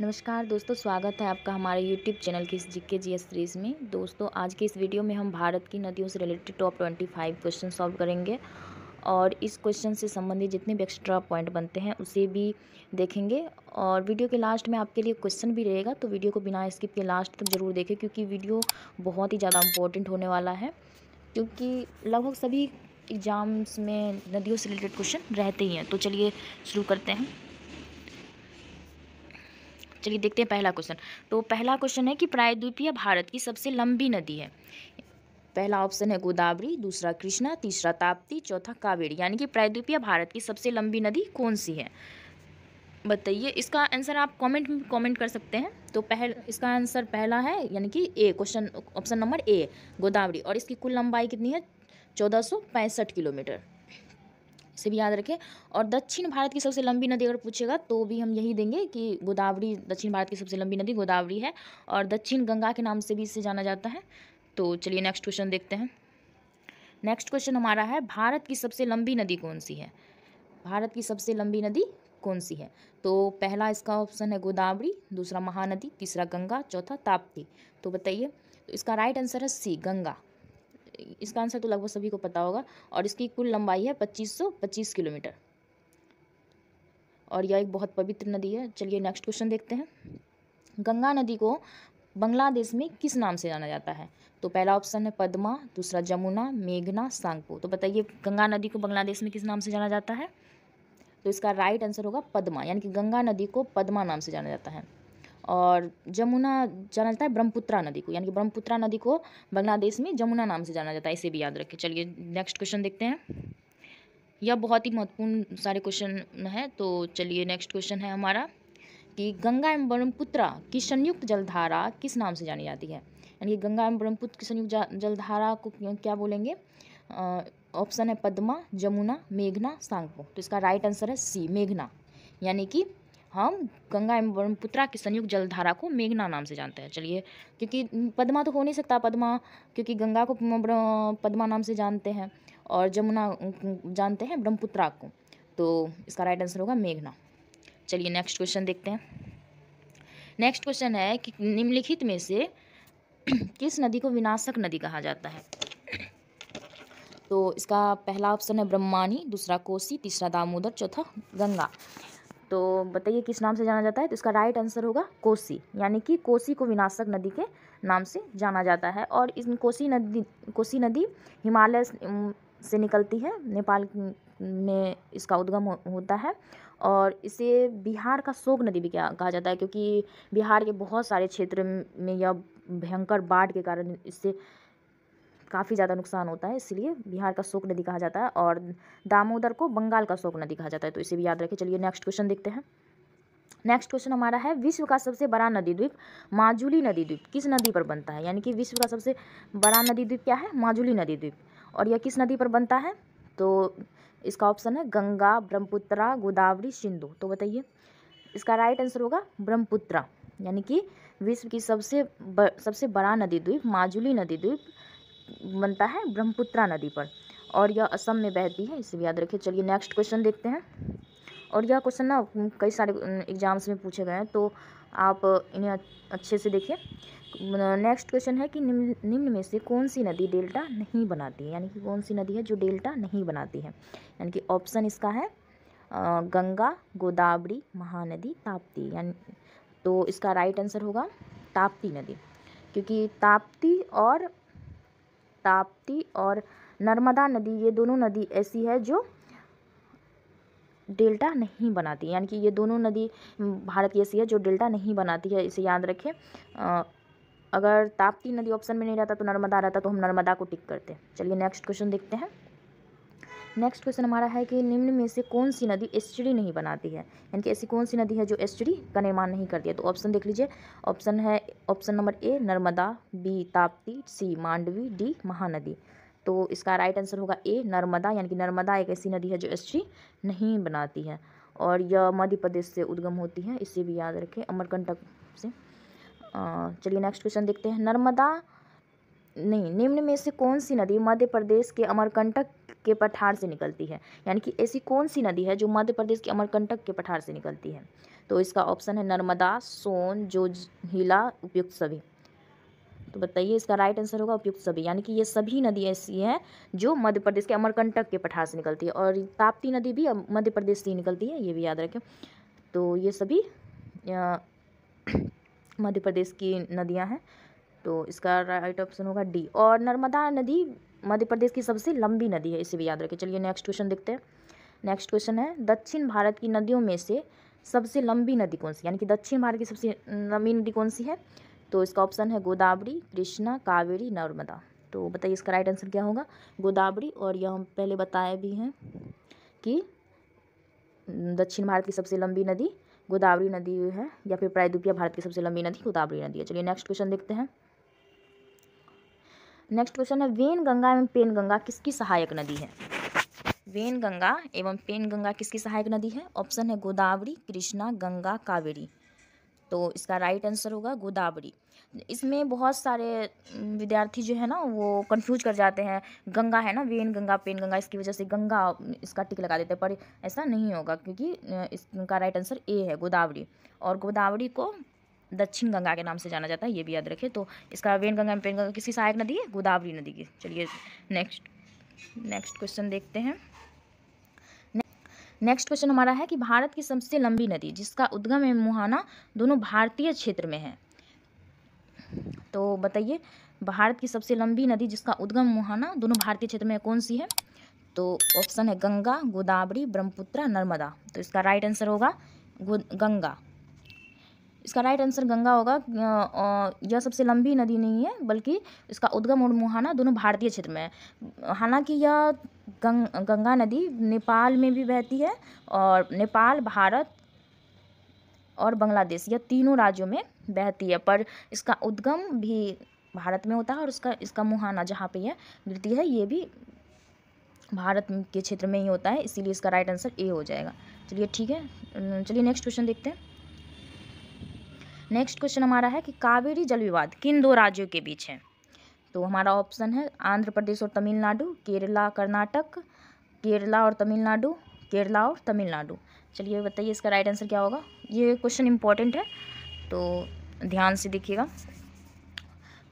नमस्कार दोस्तों, स्वागत है आपका हमारे यूट्यूब चैनल की इस जीके जीएस सीरीज़ में। दोस्तों, आज की इस वीडियो में हम भारत की नदियों से रिलेटेड टॉप 25 क्वेश्चन सॉल्व करेंगे और इस क्वेश्चन से संबंधित जितने भी एक्स्ट्रा पॉइंट बनते हैं उसे भी देखेंगे। और वीडियो के लास्ट में आपके लिए क्वेश्चन भी रहेगा, तो वीडियो को बिना स्किप के लास्ट तक ज़रूर देखें, क्योंकि वीडियो बहुत ही ज़्यादा इंपॉर्टेंट होने वाला है, क्योंकि लगभग सभी एग्ज़ाम्स में नदियों से रिलेटेड क्वेश्चन रहते ही हैं। तो चलिए शुरू करते हैं। चलिए देखते हैं पहला क्वेश्चन। तो पहला क्वेश्चन है कि प्रायद्वीपीय भारत की सबसे लंबी नदी है। पहला ऑप्शन है गोदावरी, दूसरा कृष्णा, तीसरा ताप्ती, चौथा कावेरी। यानी कि प्रायद्वीपीय भारत की सबसे लंबी नदी कौन सी है, बताइए। इसका आंसर आप कमेंट कर सकते हैं। तो इसका आंसर पहला है, यानी कि A, question option number A, Godavari. और इसकी कुल लंबाई कितनी है? 1465 किलोमीटर। इसे भी याद रखें। और दक्षिण भारत की सबसे लंबी नदी अगर पूछेगा तो भी हम यही देंगे कि गोदावरी, दक्षिण भारत की सबसे लंबी नदी गोदावरी है, और दक्षिण गंगा के नाम से भी इसे जाना जाता है। तो चलिए नेक्स्ट क्वेश्चन देखते हैं। नेक्स्ट क्वेश्चन हमारा है, भारत की सबसे लंबी नदी कौन सी है? भारत की सबसे लंबी नदी कौन सी है? तो पहला इसका ऑप्शन है गोदावरी, दूसरा महानदी, तीसरा गंगा, चौथा ताप्ती। तो बताइए। तो इसका राइट आंसर है सी, गंगा। इसका आंसर तो लगभग सभी को पता होगा। और इसकी कुल लंबाई है 2525 किलोमीटर, और यह एक बहुत पवित्र नदी है। चलिए नेक्स्ट क्वेश्चन देखते हैं। गंगा नदी को बांग्लादेश में किस नाम से जाना जाता है? तो पहला ऑप्शन है पद्मा, दूसरा जमुना, मेघना, सांगपो। तो बताइए, गंगा नदी को बांग्लादेश में किस नाम से जाना जाता है? तो इसका राइट आंसर होगा पद्मा, यानी कि गंगा नदी को पद्मा नाम से जाना जाता है। और जमुना जाना जाता है ब्रह्मपुत्रा नदी को, यानी कि ब्रह्मपुत्रा नदी को बांग्लादेश में जमुना नाम से जाना जाता है। इसे भी याद रखें। चलिए नेक्स्ट क्वेश्चन देखते हैं। यह बहुत ही महत्वपूर्ण सारे क्वेश्चन है। तो चलिए नेक्स्ट क्वेश्चन है हमारा कि गंगा एवं ब्रह्मपुत्रा की संयुक्त जलधारा किस नाम से जानी जाती है? यानी कि गंगा एवं ब्रह्मपुत्र की संयुक्त जलधारा को क्या बोलेंगे? ऑप्शन है पद्मा, जमुना, मेघना, सांगपो। तो इसका राइट आंसर है सी, मेघना। यानी कि हम गंगा एवं ब्रह्मपुत्रा की संयुक्त जलधारा को मेघना नाम से जानते हैं। चलिए, क्योंकि पद्मा तो हो नहीं सकता, पद्मा क्योंकि गंगा को पद्मा नाम से जानते हैं और जमुना जानते हैं ब्रह्मपुत्रा को, तो इसका राइट आंसर होगा मेघना। चलिए नेक्स्ट क्वेश्चन देखते हैं। नेक्स्ट क्वेश्चन है कि निम्नलिखित में से किस नदी को विनाशक नदी कहा जाता है? तो इसका पहला ऑप्शन है ब्रह्मणी, दूसरा कोसी, तीसरा दामोदर, चौथा गंगा। तो बताइए किस नाम से जाना जाता है? तो इसका राइट आंसर होगा कोसी, यानी कि कोसी को विनाशक नदी के नाम से जाना जाता है। और इस कोसी नदी हिमालय से निकलती है, नेपाल में इसका उद्गम होता है। और इसे बिहार का शोक नदी भी कहा जाता है, क्योंकि बिहार के बहुत सारे क्षेत्र में यह भयंकर बाढ़ के कारण इससे काफ़ी ज़्यादा नुकसान होता है, इसलिए बिहार का शोक नदी कहा जाता है। और दामोदर को बंगाल का शोक नदी कहा जाता है, तो इसे भी याद रखें। चलिए नेक्स्ट क्वेश्चन देखते हैं। नेक्स्ट क्वेश्चन हमारा है, विश्व का सबसे बड़ा नदी द्वीप माजुली नदी द्वीप किस नदी पर बनता है? यानी कि विश्व का सबसे बड़ा नदी द्वीप क्या है? माजुली नदी द्वीप। और यह किस नदी पर बनता है? तो इसका ऑप्शन है गंगा, ब्रह्मपुत्रा, गोदावरी, सिंधु। तो बताइए, इसका राइट आंसर होगा ब्रह्मपुत्रा, यानी कि विश्व की सबसे बड़ा नदी द्वीप माजुली नदी द्वीप बनता है ब्रह्मपुत्रा नदी पर, और यह असम में बहती है, इसे भी याद रखिए। चलिए नेक्स्ट क्वेश्चन देखते हैं। और यह क्वेश्चन ना कई सारे एग्जाम्स में पूछे गए हैं, तो आप इन्हें अच्छे से देखिए। नेक्स्ट क्वेश्चन है कि निम्न में से कौन सी नदी डेल्टा नहीं बनाती है? यानी कि कौन सी नदी है जो डेल्टा नहीं बनाती है? यानी कि ऑप्शन इसका है गंगा, गोदावरी, महानदी, ताप्ती। यानी तो इसका राइट आंसर होगा ताप्ती नदी, क्योंकि ताप्ती और नर्मदा नदी, ये दोनों नदी ऐसी है जो डेल्टा नहीं बनाती, यानी कि ये दोनों नदी भारत की ऐसी है जो डेल्टा नहीं बनाती है, इसे याद रखें। अगर ताप्ती नदी ऑप्शन में नहीं रहता तो नर्मदा रहता, तो हम नर्मदा को टिक करते। चलिए नेक्स्ट क्वेश्चन देखते हैं। नेक्स्ट क्वेश्चन हमारा है कि निम्न में से कौन सी नदी एस्चुरी नहीं बनाती है? यानी कि ऐसी कौन सी नदी है जो एस्चुरी का निर्माण नहीं करती है? तो ऑप्शन देख लीजिए। ऑप्शन है option number A Narmada, B Tapti, C Mandvi, D Mahanadi. तो इसका राइट आंसर होगा ए नर्मदा, यानी कि नर्मदा एक ऐसी नदी है जो एस्चुरी नहीं बनाती है, और यह मध्य प्रदेश से उद्गम होती है, इसे भी याद रखें, अमरकंटक से। चलिए नेक्स्ट क्वेश्चन देखते हैं। निम्न में से कौन सी नदी मध्य प्रदेश के अमरकंटक के पठार से निकलती है, यानी कि ऐसी कौन सी नदी है जो मध्य प्रदेश के अमरकंटक के पठार से निकलती है? तो इसका ऑप्शन है नर्मदा, सोन, जोजिला, उपयुक्त सभी। तो बताइए इसका राइट आंसर होगा उपयुक्त सभी, यानी कि ये सभी नदी ऐसी हैं जो मध्य प्रदेश के अमरकंटक के पठार से निकलती है। और ताप्ती नदी भी मध्य प्रदेश से ही निकलती है, ये भी याद रखें। तो ये सभी मध्य प्रदेश की नदियां हैं, तो इसका राइट ऑप्शन होगा डी। और नर्मदा नदी मध्य प्रदेश की सबसे लंबी नदी है, इसे भी याद रखें। चलिए नेक्स्ट क्वेश्चन देखते हैं। नेक्स्ट क्वेश्चन है दक्षिण भारत की नदियों में से सबसे लंबी नदी कौन सी, यानी कि दक्षिण भारत की सबसे लंबी नदी कौन सी है? तो इसका ऑप्शन है गोदावरी, कृष्णा, कावेरी, नर्मदा। तो बताइए इसका राइट आंसर क्या होगा? गोदावरी। और यह हम पहले बताए भी हैं कि दक्षिण भारत की सबसे लंबी नदी गोदावरी नदी है, या फिर प्रायद्वीपीय भारत की सबसे लंबी नदी गोदावरी नदी है। चलिए नेक्स्ट क्वेश्चन देखते हैं। नेक्स्ट क्वेश्चन है वेनगंगा एवं पेनगंगा किसकी सहायक नदी है? वेनगंगा एवं पेनगंगा किसकी सहायक नदी है? ऑप्शन है गोदावरी, कृष्णा, गंगा, कावेरी। तो इसका राइट आंसर होगा गोदावरी। इसमें बहुत सारे विद्यार्थी जो है ना वो कंफ्यूज कर जाते हैं, गंगा है ना, वेन गंगा, पेन गंगा, इसकी वजह से गंगा इसका टिक लगा देते हैं, पर ऐसा नहीं होगा क्योंकि इसका राइट आंसर ए है गोदावरी। और गोदावरी को दक्षिण गंगा के नाम से जाना जाता है, ये भी याद रखें। तो इसका वेन गंगा पेन गंगा किसकी सहायक नदी है? गोदावरी नदी की। चलिए नेक्स्ट क्वेश्चन देखते हैं। नेक्स्ट क्वेश्चन हमारा है कि भारत की सबसे लंबी नदी जिसका उद्गम एवं मुहाना दोनों भारतीय क्षेत्र में है। तो बताइए भारत की सबसे लंबी नदी जिसका उद्गम मुहाना दोनों भारतीय क्षेत्र में कौन सी है? तो ऑप्शन है गंगा, गोदावरी, ब्रह्मपुत्र, नर्मदा। तो इसका राइट आंसर होगा गंगा। इसका राइट आंसर गंगा होगा। यह सबसे लंबी नदी नहीं है, बल्कि इसका उद्गम और मुहाना दोनों भारतीय क्षेत्र में है। हालांकि यह गंगा नदी नेपाल में भी बहती है, और नेपाल, भारत और बांग्लादेश, यह तीनों राज्यों में बहती है, पर इसका उद्गम भी भारत में होता है, और इसका मुहाना जहाँ पे यह गिरती है ये भी भारत के क्षेत्र में ही होता है, इसीलिए इसका राइट आंसर ए हो जाएगा। चलिए ठीक है, चलिए नेक्स्ट क्वेश्चन देखते हैं। नेक्स्ट क्वेश्चन हमारा है कि कावेरी जल विवाद किन दो राज्यों के बीच है? तो हमारा ऑप्शन है आंध्र प्रदेश और तमिलनाडु, केरला, कर्नाटक, केरला और तमिलनाडु, केरला और तमिलनाडु। चलिए बताइए इसका राइट आंसर क्या होगा? ये क्वेश्चन इंपॉर्टेंट है, तो ध्यान से देखिएगा।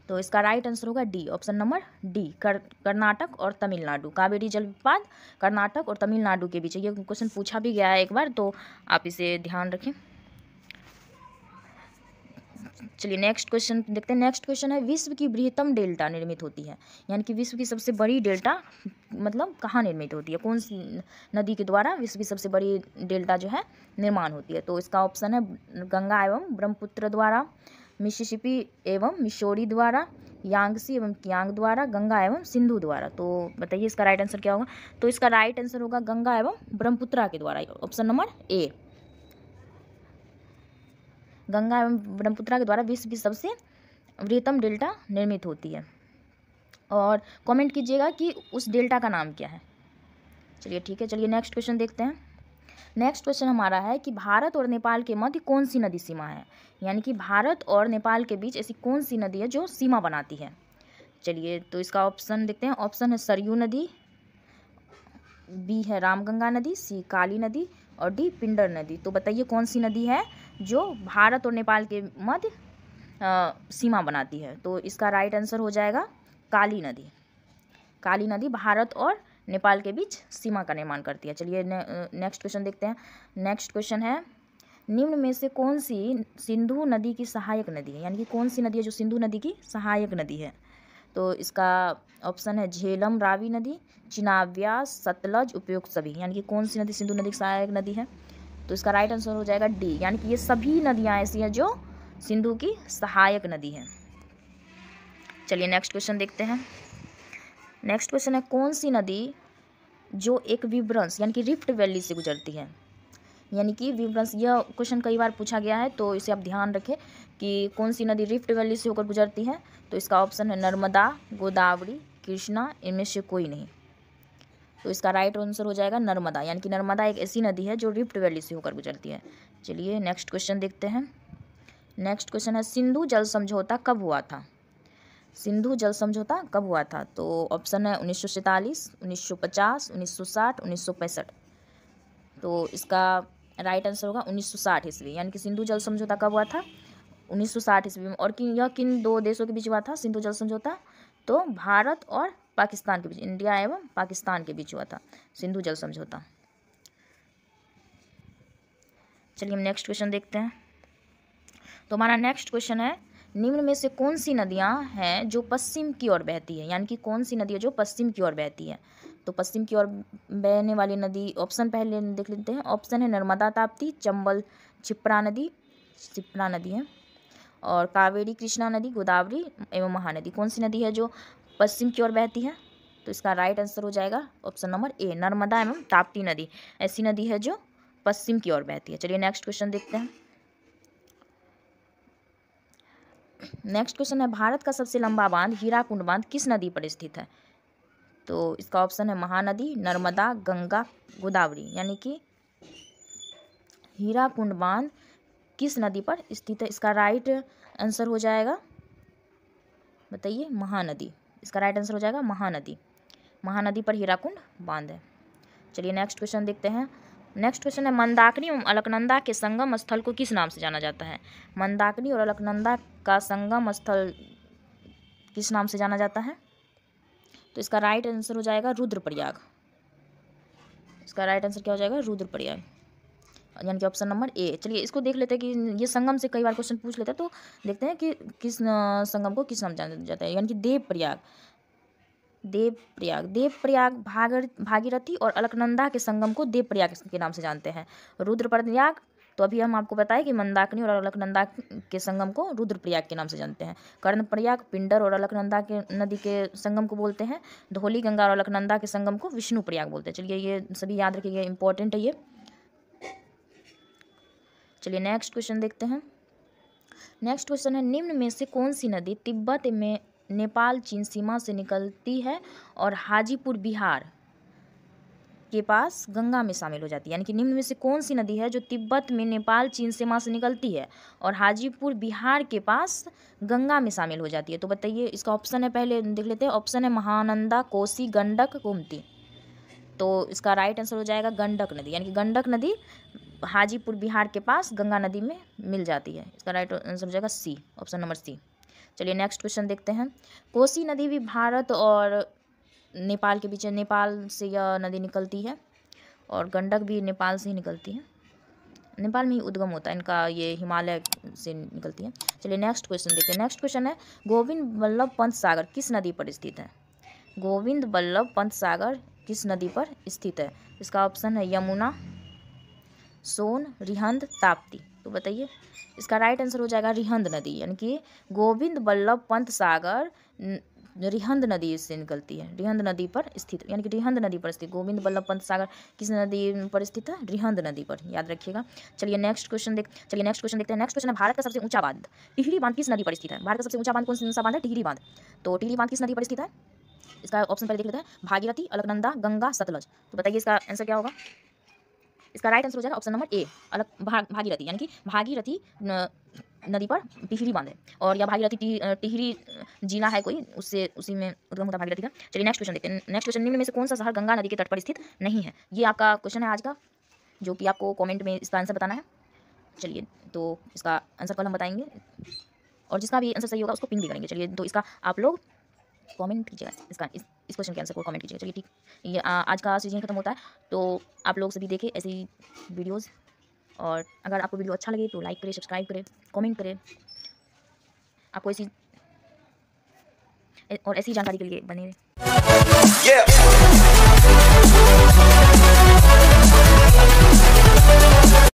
तो इसका राइट आंसर होगा D, option number D, Karnataka और तमिलनाडु। कावेरी जल विवाद कर्नाटक और तमिलनाडु के बीच है। ये क्वेश्चन पूछा भी गया है एक बार, तो आप इसे ध्यान रखें। चलिए नेक्स्ट क्वेश्चन देखते हैं। नेक्स्ट क्वेश्चन है विश्व की बृहत्तम डेल्टा निर्मित होती है, यानी कि विश्व की सबसे बड़ी डेल्टा मतलब कहाँ निर्मित होती है, कौन सी नदी के द्वारा विश्व की सबसे बड़ी डेल्टा जो है निर्माण होती है? तो इसका ऑप्शन है गंगा एवं ब्रह्मपुत्र द्वारा, मिसिसिपी एवं मिसौरी द्वारा, यांगसी एवं कियांग द्वारा, गंगा एवं सिंधु द्वारा। तो बताइए इसका राइट आंसर क्या होगा? तो इसका राइट आंसर होगा गंगा एवं ब्रह्मपुत्र के द्वारा, ऑप्शन नंबर ए, गंगा एवं ब्रह्मपुत्र के द्वारा विश्व की सबसे बृहत्तम डेल्टा निर्मित होती है। और कमेंट कीजिएगा कि उस डेल्टा का नाम क्या है। चलिए ठीक है, चलिए नेक्स्ट क्वेश्चन देखते हैं। नेक्स्ट क्वेश्चन हमारा है कि भारत और नेपाल के मध्य कौन सी नदी सीमा है, यानी कि भारत और नेपाल के बीच ऐसी कौन सी नदी है जो सीमा बनाती है? चलिए तो इसका ऑप्शन देखते हैं। ऑप्शन है सरयू नदी, बी है रामगंगा नदी, सी काली नदी और डी पिंडर नदी। तो बताइए कौन सी नदी है जो भारत और नेपाल के मध्य सीमा बनाती है? तो इसका राइट आंसर हो जाएगा काली नदी। काली नदी भारत और नेपाल के बीच सीमा का निर्माण करती है। चलिए नेक्स्ट क्वेश्चन देखते हैं। नेक्स्ट क्वेश्चन है निम्न में से कौन सी सिंधु नदी की सहायक नदी है, यानी कि कौन सी नदी है जो सिंधु नदी की सहायक नदी है? तो इसका ऑप्शन है झेलम, रावी नदी, चिनाब व्यास, सतलज, उपयुक्त सभी। यानी कि कौन सी नदी सिंधु नदी की सहायक नदी है? तो इसका राइट आंसर हो जाएगा डी, यानी कि ये सभी नदियाँ ऐसी हैं जो सिंधु की सहायक नदी है। चलिए नेक्स्ट क्वेश्चन देखते हैं। नेक्स्ट क्वेश्चन है कौन सी नदी जो एक विभ्रंश यानी कि रिफ्ट वैली से गुजरती है, यानी कि विभ्रंश, यह क्वेश्चन कई बार पूछा गया है, तो इसे आप ध्यान रखें कि कौन सी नदी रिफ्ट वैली से होकर गुजरती है। तो इसका ऑप्शन है नर्मदा, गोदावरी, कृष्णा, इनमें से कोई नहीं। तो इसका राइट आंसर हो जाएगा नर्मदा, यानी कि नर्मदा एक ऐसी नदी है जो रिफ्ट वैली से होकर गुजरती है। चलिए नेक्स्ट क्वेश्चन देखते हैं। नेक्स्ट क्वेश्चन है सिंधु जल समझौता कब हुआ था? सिंधु जल समझौता कब हुआ था? तो ऑप्शन है 1947, 1950, 1960, 1965। तो इसका राइट आंसर होगा 1960 ईस्वी, यानी कि सिंधु जल समझौता कब हुआ था? 1960 ईस्वी में। और किन दो देशों के बीच हुआ था सिंधु जल समझौता? तो भारत और पाकिस्तान के बीच, इंडिया एवं पाकिस्तान के बीच हुआ था सिंधु जल समझौता। चलिए हम नेक्स्ट क्वेश्चन देखते हैं। तो हमारा नेक्स्ट क्वेश्चन है, निम्न में से कौन सी नदियां हैं जो पश्चिम की ओर बहती है? यानी कि कौन सी नदी है जो पश्चिम की ओर बहती है? तो पश्चिम की ओर बहने वाली नदी, ऑप्शन पहले देख लेते हैं। ऑप्शन है नर्मदा, ताप्ती, चंबल, क्षिप्रा नदी है, और कावेरी, कृष्णा नदी, गोदावरी एवं महानदी। कौन सी नदी है जो पश्चिम की ओर बहती है? तो इसका राइट आंसर हो जाएगा ऑप्शन नंबर ए, नर्मदा एवं ताप्ती नदी ऐसी नदी है जो पश्चिम की ओर बहती है। चलिए नेक्स्ट क्वेश्चन देखते हैं। नेक्स्ट क्वेश्चन है, भारत का सबसे लंबा बांध हीराकुंड बांध किस नदी पर स्थित है? तो इसका ऑप्शन है महानदी, नर्मदा, गंगा, गोदावरी। यानी कि हीराकुंड बांध किस नदी पर स्थित है? इसका राइट आंसर हो जाएगा, बताइए, महानदी। इसका राइट आंसर हो जाएगा महानदी। महानदी पर हीराकुंड बांध है। चलिए नेक्स्ट क्वेश्चन देखते हैं। नेक्स्ट क्वेश्चन है, मंदाकिनी एवं अलकनंदा के संगम स्थल को किस नाम से जाना जाता है? मंदाकिनी और अलकनंदा का संगम स्थल किस नाम से जाना जाता है? तो इसका राइट आंसर हो जाएगा रुद्रप्रयाग। इसका राइट आंसर क्या हो जाएगा? रुद्रप्रयाग, यानी कि ऑप्शन नंबर ए। चलिए इसको देख लेते हैं कि ये संगम से कई बार क्वेश्चन पूछ लेते हैं, तो देखते हैं कि किस संगम को किस नाम जाना जाता है। यानी कि देवप्रयाग भागीरथी और अलकनंदा के संगम को देवप्रयाग के नाम से जानते हैं। रुद्रप्रयाग, तो अभी हम आपको बताएं कि मंदाकिनी और अलकनंदा के संगम को रुद्रप्रयाग के नाम से जानते हैं। कर्णप्रयाग पिंडर और अलकनंदा के नदी के संगम को बोलते हैं। धौली गंगा और अलकनंदा के संगम को विष्णु प्रयाग बोलते हैं। चलिए ये सभी याद रखिए, इंपॉर्टेंट है ये। चलिए नेक्स्ट क्वेश्चन देखते हैं। नेक्स्ट क्वेश्चन है, निम्न में से कौन सी नदी तिब्बत में नेपाल चीन सीमा से निकलती है और हाजीपुर बिहार के पास गंगा में शामिल हो जाती है? यानी कि निम्न में से कौन सी नदी है जो तिब्बत में नेपाल चीन सीमा से निकलती है और हाजीपुर बिहार के पास गंगा में शामिल हो जाती है? तो बताइए, इसका ऑप्शन है, पहले देख लेते हैं। ऑप्शन है महानंदा, कोसी, गंडक, गोमती। तो इसका राइट आंसर हो जाएगा गंडक नदी, यानी कि गंडक नदी हाजीपुर बिहार के पास गंगा नदी में मिल जाती है। इसका राइट आंसर हो जाएगा सी, ऑप्शन नंबर सी। चलिए नेक्स्ट क्वेश्चन देखते हैं। कोसी नदी भी भारत और नेपाल के बीच, नेपाल से यह नदी निकलती है, और गंडक भी नेपाल से ही निकलती है। नेपाल में ही उद्गम होता है इनका, ये हिमालय से निकलती है। चलिए नेक्स्ट क्वेश्चन देखते हैं। नेक्स्ट क्वेश्चन है, गोविंद बल्लभ पंत सागर किस नदी पर स्थित है? गोविंद बल्लभ पंत सागर किस नदी पर स्थित है? इसका ऑप्शन है यमुना, सोन, रिहंद, ताप्ती। तो बताइए, इसका राइट आंसर हो जाएगा रिहंद नदी, यानी कि गोविंद बल्लभ पंत सागर रिहंद नदी से निकलती है, रिहंद नदी पर स्थित, यानी कि रिहंद नदी पर स्थित। गोविंद बल्लभ पंत सागर किस नदी पर स्थित है? रिहंद नदी पर, याद रखिएगा। चलिए नेक्स्ट क्वेश्चन देखते हैं। नेक्स्ट क्वेश्चन है, भारत का सबसे ऊंचा बांध टिहरी बांध किस नदी पर स्थित है? भारत का सबसे ऊंचा बांध कौन सा बांध है? टिहरी बांध। तो टिहरी बांध किस नदी पर स्थित है? इसका ऑप्शन पहले देख लेते हैं, भागीरथी, अलकनंदा, गंगा, सतलज। तो बताइए इसका आंसर क्या होगा? इसका राइट आंसर हो जाएगा ऑप्शन नंबर ए, भागीरथी, यानी कि भागीरथी नदी पर टिहरी बांध है, और यह भागीरथी टिहरी जिला है कोई, उससे उसी में उद्गम होता है भागीरथी का। चलिए नेक्स्ट क्वेश्चन देखते हैं। नेक्स्ट क्वेश्चन, निम्न में से कौन सा शहर गंगा नदी के तट पर स्थित नहीं है? ये आपका क्वेश्चन है आज का, जो कि आपको कॉमेंट में इसका आंसर बताना है। चलिए, तो इसका आंसर कल हम बताएंगे, और जिसका भी आंसर सही होगा उसको पिन भी करेंगे। चलिए, तो इसका आप लोग कमेंट कीजिएगा, इसका इस क्वेश्चन के आंसर को कमेंट कीजिएगा। चलिए ठीक, ये आज का सीजन खत्म होता है, तो आप लोग सभी देखें ऐसी वीडियोस, और अगर आपको वीडियो अच्छा लगे तो लाइक करें, सब्सक्राइब करें, कमेंट करें। आपको ऐसी और ऐसी जानकारी के लिए बने रहे।